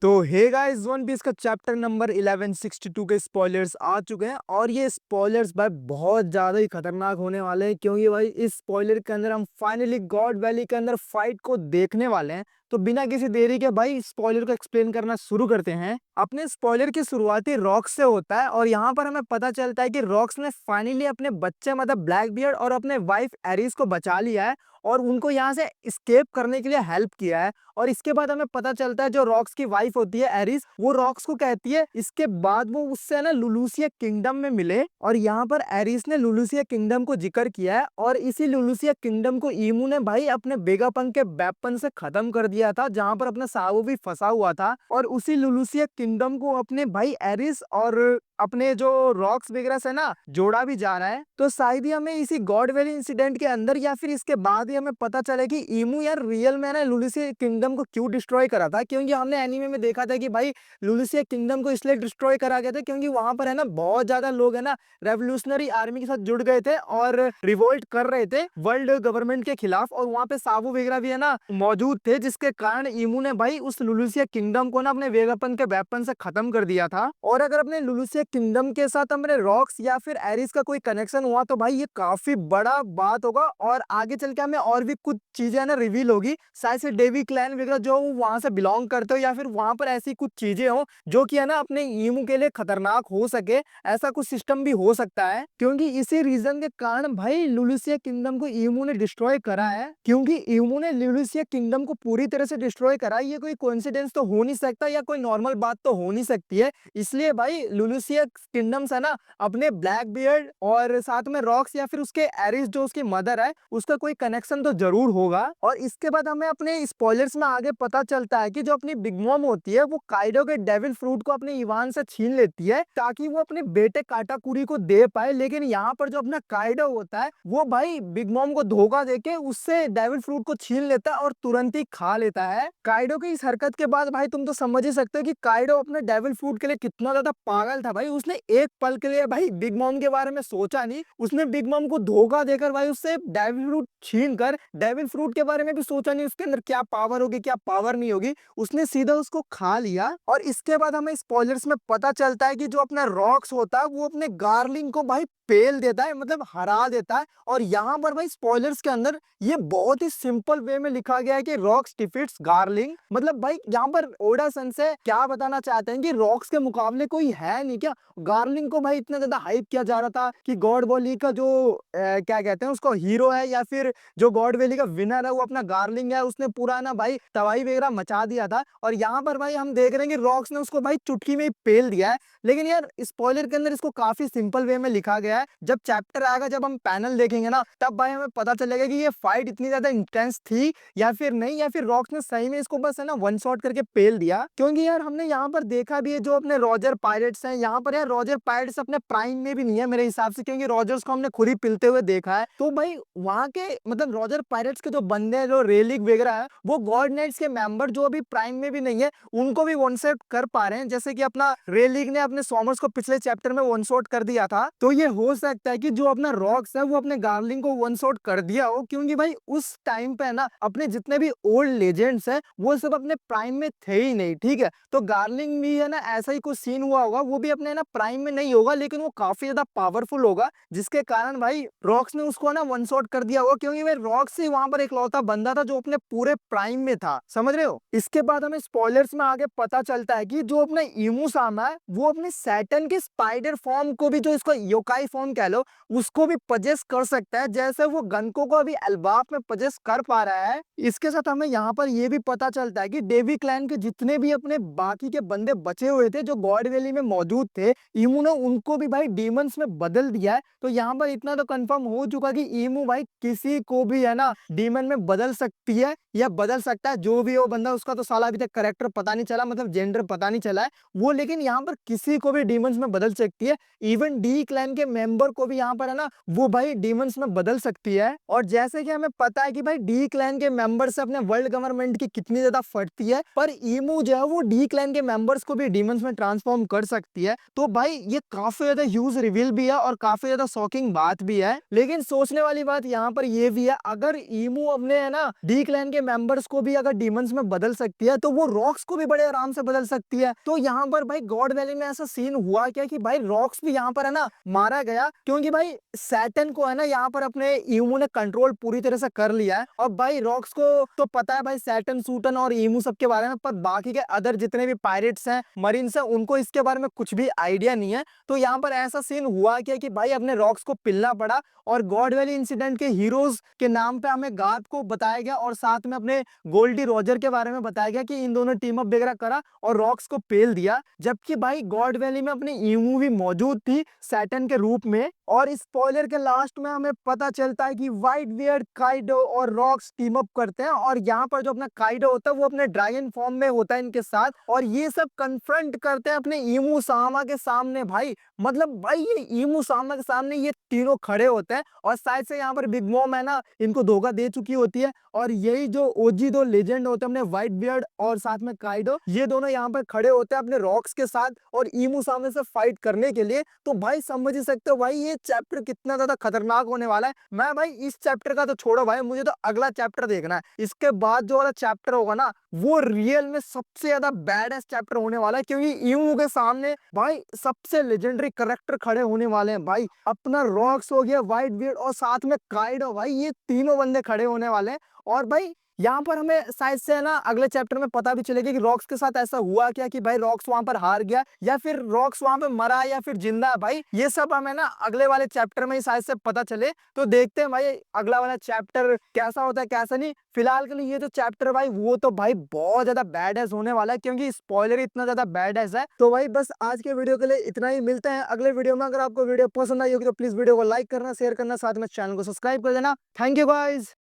तो hey guys, one piece का chapter number 1162 के स्पॉयलर्स आ चुके हैं और ये स्पॉयलर्स भाई बहुत ज्यादा ही खतरनाक होने वाले हैं, क्योंकि भाई इस स्पॉइलर के अंदर हम फाइनली गॉड वैली के अंदर फाइट को देखने वाले हैं। तो बिना किसी देरी के भाई स्पॉइलर को एक्सप्लेन करना शुरू करते हैं। अपने स्पॉइलर की शुरुआती रॉक्स से होता है और यहाँ पर हमें पता चलता है कि रॉक्स ने फाइनली अपने बच्चे मतलब ब्लैक बियर्ड और अपने वाइफ एरिस को बचा लिया है और उनको यहाँ से स्केप करने के लिए हेल्प किया है। और इसके बाद हमें पता चलता है जो रॉक्स की वाइफ होती है एरिस, वो रॉक्स को कहती है इसके बाद वो उससे ना लुलूसिया किंगडम में मिले। और यहाँ पर एरिस ने लुलूसिया किंगडम को जिक्र किया है और इसी लुलूसिया किंगडम को ईमू ने भाई अपने वेगापन के वेपन से खत्म कर दिया था, जहाँ पर अपना सावो भी फंसा हुआ था। और उसी लुलूसिया किंगडम को अपने भाई एरिस और अपने जो रॉक्स वगैरह से ना जोड़ा भी जा रहा है। तो शायद ही हमें इसी गॉड वैली इंसिडेंट के अंदर या फिर इसके बाद ही हमें पता चले कि ईमू यार रियल में ना लुलूसिया किंगडम को क्यों डिस्ट्रॉय करा था, क्योंकि हमने एनीमे में देखा था कि भाई लुलूसिया किंगडम को इसलिए डिस्ट्रॉय करा गया था क्योंकि वहां पर है ना बहुत ज्यादा लोग है ना रेवोल्यूशनरी आर्मी के साथ जुड़ गए थे और रिवोल्ट कर रहे थे वर्ल्ड गवर्नमेंट के खिलाफ, और वहां पे साबू वगैरह भी है ना मौजूद थे, जिसके कारण ईमू ने भाई उस लुलूसिया किंगडम को ना अपने वेगपन के वेपन से खत्म कर दिया था। और अगर अपने लुलूसिया किंगडम के साथ अपने रॉक्स या फिर एरिस का कोई कनेक्शन हुआ तो भाई ये काफी बड़ा बात होगा और आगे चल के हमें और भी कुछ चीजें है ना रिवील होगी। शायद से डेवी क्लैन वगैरह जो वहां से बिलोंग करते हो या फिर वहां पर ऐसी कुछ चीजें हो जो कि है ना अपने ईमू के लिए खतरनाक हो सके, ऐसा कुछ सिस्टम भी हो सकता है। क्योंकि इसी रीजन के कारण भाई लुलूसिया किंगडम को ईमू ने डिस्ट्रॉय करा है, क्योंकि ईमू ने लुलूसिया किंगडम को पूरी तरह से डिस्ट्रॉय करा। ये कोई कोइंसिडेंस तो हो नहीं सकता या कोई नॉर्मल बात तो हो नहीं सकती है। इसलिए भाई लुलूसिया किंगडम से ना अपने ब्लैक बियर्ड और साथ में रॉक्स या फिर उसके एरिस जो उसकी मदर है उसका कोई कनेक्शन तो जरूर होगा। और इसके बाद हमें अपने स्पॉयलर्स में आगे पता चलता है कि जो अपनी बिग मॉम होती है वो काइडो के डेविल फ्रूट को अपने इवान से छीन लेती है ताकि वो अपने बेटे काटाकुरी को दे पाए। लेकिन यहाँ पर जो अपना काइडो होता है वो भाई बिग मॉम को धोखा देके उससे डेविल फ्रूट को छीन लेता है और तुरंत ही खा लेता है। काइडो की इस हरकत के बाद भाई तुम तो समझ ही सकते हो कि काइडो अपने डेविल फ्रूट के लिए कितना ज्यादा पागल था। भाई उसने एक पल के लिए भाई बिग मॉम के बारे में सोचा नहीं, उसने बिग मॉम को धोखा देकर भाई उससे डेविल फ्रूट छीन कर डेविल फ्रूट के बारे में भी सोचा नहीं उसके अंदर क्या पावर होगी क्या पावर नहीं होगी, उसने सीधा उसको खा लिया। और इसके बाद हमें स्पॉयलर्स में पता चलता है कि जो अपना रॉक्स होता है वो अपने गार्लिंग को भाई पेल देता है, मतलब हरा देता है। और यहाँ पर भाई स्पॉयलर्स के अंदर ये बहुत ही सिंपल वे में लिखा गया है कि रॉक्स डिफीट्स गार्लिंग। मतलब भाई यहाँ पर ओडा सन से क्या बताना चाहते हैं कि रॉक्स के मुकाबले कोई है नहीं क्या। गार्लिंग को भाई इतना ज्यादा हाइप किया जा रहा था कि गॉड वैली का जो क्या कहते हैं उसको हीरो है या फिर जो गॉड वैली का विनर है वो अपना गार्लिंग है, उसने पूरा ना भाई तबाही वगैरह मचा दिया था। और यहाँ पर भाई हम देख रहे हैं कि रॉक्स ने उसको भाई चुटकी में ही पेल दिया है। लेकिन यार स्पॉइलर के अंदर इसको काफी सिंपल वे में लिखा गया है। जब चैप्टर आएगा, जब हम पैनल देखेंगे ना, तब भाई हमें पता चलेगा कि ये फाइट इतनी ज्यादा इंटेंस थी या फिर नहीं, या फिर रॉक्स ने सही में इसको बस है ना वन शॉट करके पेल दिया। क्योंकि यार हमने यहाँ पर देखा भी है जो अपने रॉजर पायरेट्स हैं, यहाँ पर यार रॉजर पायरेट्स अपने प्राइम में भी नहीं है मेरे हिसाब से, क्योंकि रॉजर्स को हमने खुद ही पिलते हुए देखा है। तो भाई वहाँ के मतलब रॉजर पायरेट्स के जो बंदे हैं जो रेलिक वगैरह है वो गॉड नाइट्स के मेंबर जो अभी प्राइम में भी नहीं है उनको भी वन शॉट कर पा रहे हैं, जैसे कि अपना रेलिक ने अपने सॉमर्स को पिछले चैप्टर में वन शॉट कर दिया था। तो ये हो सकता है कि जो अपना रॉक्स है वो अपने गार्लिंग को वन शॉट कर दिया हो, क्योंकि भाई उस टाइम पे ना अपने जितने भी ओल्ड लेजेंड्स हैं वो सब अपने प्राइम में थे ही नहीं, ठीक है। तो गार्लिंग भी है ना ऐसा ही कुछ सीन हुआ होगा, वो भी अपने ना प्राइम में नहीं होगा लेकिन वो काफी ज्यादा पावरफुल होगा, जिसके कारण भाई रॉक्स ने उसको ना वन शॉट कर दिया होगा, क्योंकि भाई रॉक्स ही वहां पर इकलौता बंदा था जो अपने पूरे प्राइम में था, समझ रहे हो। इसके बाद हमें स्पॉयलर्स में आगे पता चलता है कि जो अपना ईमू सामा है वो अपने सैटर्न के स्पाइडर फॉर्म को भी, जो इसको योकाई फॉर्म कह लो, उसको भी पजेस कर सकता है, जैसे वो गनको को अभी एल्बाफ में पजेस कर पा रहा है। इसके साथ हमें यहाँ पर यह भी पता चलता है कि डेवी क्लैन के जितने भी अपने बाकी के बंदे बचे हुए थे जो गॉड वैली में मौजूद थे, ईमू ने उनको भी भाई डीमंस में बदल दिया है। तो यहाँ पर इतना तो कंफर्म हो चुका कि ईमू भाई किसी को भी है ना डीमन में बदल सकती है या बदल सकता है, जो भी हो बंदा, उसका तो साला अभी तक करेक्टर पता नहीं चला, मतलब जेंडर पता नहीं चला है वो, लेकिन यहाँ पर किसी को भी डीमंस में बदल सकती है। इवन डी क्लैन के मेंबर को भी यहाँ पर है ना वो भाई डीमंस में बदल सकती है। और जैसे कि हमें पता है कि भाई डी क्लैन के मेंबर से अपने वर्ल्ड गवर्नमेंट की कितनी ज्यादा फटती है, पर ईमू जो है वो डी क्लैन के मेंबर्स को भी डीमंस में ट्रांसफॉर्म कर सकती है। तो भाई ये काफी ज्यादा ह्यूज रिवील भी है और काफी ज्यादा शॉकिंग बात भी है। लेकिन सोचने वाली बात यहाँ पर ये भी है, अगर ईमू अपने है ना डी क्लैन के के मेंबर्स को भी अगर डीमंस में बदल सकती है तो वो रॉक्स को भी बड़े आराम से बदल सकती है। तो यहाँ पर भाई गॉड वैली में ऐसा सीन हुआ क्या कि भाई रॉक्स भी यहाँ पर है ना मारा गया, क्योंकि भाई सैटर्न को है ना यहाँ पर अपने ईमू ने कंट्रोल पूरी तरह से कर लिया है। और भाई रॉक्स को तो पता है भाई सैटर्न सूटन और ईमू सब के बारे में, पर बाकी के अदर जितने भी पायरेट्स हैं, मरीन्स हैं, उनको इसके बारे में कुछ भी आइडिया नहीं है। तो यहाँ पर ऐसा सीन हुआ क्या कि भाई अपने रॉक्स को पिलना पड़ा और गॉड वैली इंसिडेंट के हीरोज के नाम पे हमें गार्प को बताया गया और साथ में अपने गोल्डी रॉजर के बारे में बताया गया कि इन दोनों टीम अप वगैरह करा और रॉक्स को पेल दिया। जबकि भाई गॉड वैली में अपनी ईमू भी मौजूद थी सैटर्न के रूप में। और इस स्पॉइलर के लास्ट में हमें पता चलता है कि व्हाइट बियर्ड, काइडो और रॉक्स टीम अप करते हैं और यहाँ पर जो अपना काइडो होता है वो अपने ड्रैगन फॉर्म में होता है इनके साथ, और ये सब कन्फ्रंट करते हैं अपने ईमू सामा के सामने। भाई मतलब भाई ये ईमू सामा के सामने ये तीनों खड़े होते हैं और शायद से यहाँ पर बिग मॉम है ना इनको धोखा दे चुकी होती है, और यही जो ओजी दो लेजेंड होते हैं अपने व्हाइट बियर्ड और साथ में काइडो, ये दोनों यहाँ पर खड़े होते हैं अपने रॉक्स के साथ और ईमू सामने से फाइट करने के लिए। तो भाई समझ ही सकते हो भाई ये चैप्टर कितना ज्यादा खतरनाक होने वाला है। मैं भाई इस चैप्टर का तो छोड़ो भाई, मुझे तो अगला चैप्टर देखना है। इसके बाद जो वाला चैप्टर होगा ना वो रियल में सबसे ज्यादा बैडेस्ट चैप्टर होने वाला है, क्योंकि ईमू के सामने भाई सबसे लेजेंडरी कैरेक्टर खड़े होने वाले हैं। भाई अपना रॉक्स हो गया, व्हाइट बियर्ड और साथ में काइडो, भाई ये तीनों बंदे खड़े होने वाले हैं। और भाई यहाँ पर हमें शायद से ना अगले चैप्टर में पता भी चलेगा कि रॉक्स के साथ ऐसा हुआ क्या कि भाई रॉक्स वहां पर हार गया या फिर रॉक्स वहां पे मरा या फिर जिंदा है। भाई ये सब हमें ना अगले वाले चैप्टर में ही शायद से पता चले। तो देखते हैं भाई अगला वाला चैप्टर कैसा होता है कैसा नहीं। फिलहाल के लिए ये जो चैप्टर भाई वो तो भाई बहुत ज्यादा बैड होने वाला है, क्योंकि स्पॉइलर इतना ज्यादा बैड है। तो भाई बस आज के वीडियो के लिए इतना ही, मिलते हैं अगले वीडियो में। अगर आपको वीडियो पसंद आई होगी तो प्लीज वीडियो को लाइक करना, शेयर करना, साथ में चैनल को सब्सक्राइब कर देना। Thank you guys.